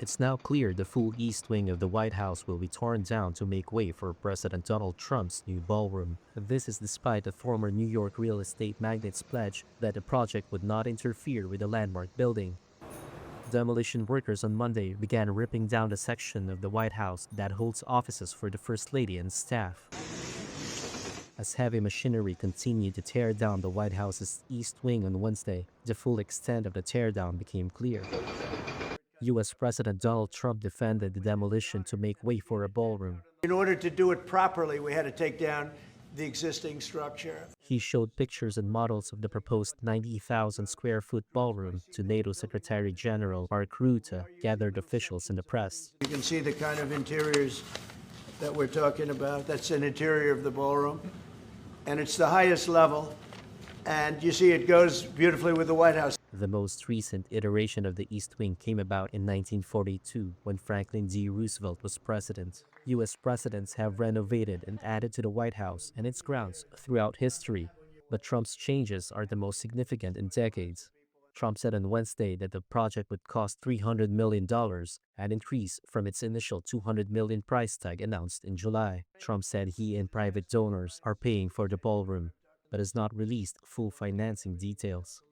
It's now clear the full east wing of the White House will be torn down to make way for President Donald Trump's new ballroom. This is despite the former New York real estate magnate's pledge that the project would not interfere with the landmark building. Demolition workers on Monday began ripping down the section of the White House that holds offices for the First Lady and staff. As heavy machinery continued to tear down the White House's east wing on Wednesday, the full extent of the teardown became clear. U.S. President Donald Trump defended the demolition to make way for a ballroom. In order to do it properly, we had to take down the existing structure. He showed pictures and models of the proposed 90,000 square foot ballroom to NATO Secretary General Mark Rutte, gathered officials and the press. You can see the kind of interiors that we're talking about. That's an interior of the ballroom. And it's the highest level. And you see it goes beautifully with the White House. The most recent iteration of the East Wing came about in 1942 when Franklin D. Roosevelt was president. U.S. presidents have renovated and added to the White House and its grounds throughout history, but Trump's changes are the most significant in decades. Trump said on Wednesday that the project would cost $300 million, an increase from its initial $200 million price tag announced in July. Trump said he and private donors are paying for the ballroom, but has not released full financing details.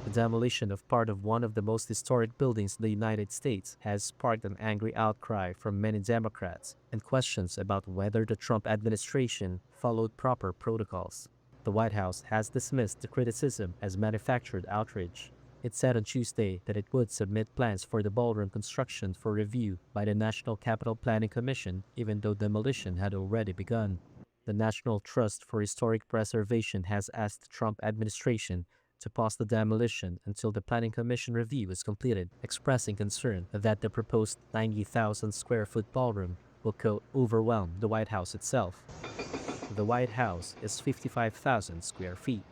The demolition of part of one of the most historic buildings in the United States has sparked an angry outcry from many Democrats and questions about whether the Trump administration followed proper protocols. The White House has dismissed the criticism as manufactured outrage. It said on Tuesday that it would submit plans for the ballroom construction for review by the National Capital Planning Commission, even though demolition had already begun. The National Trust for Historic Preservation has asked the Trump administration to pause the demolition until the Planning Commission review is completed, expressing concern that the proposed 90,000 square foot ballroom will overwhelm the White House itself. The White House is 55,000 square feet.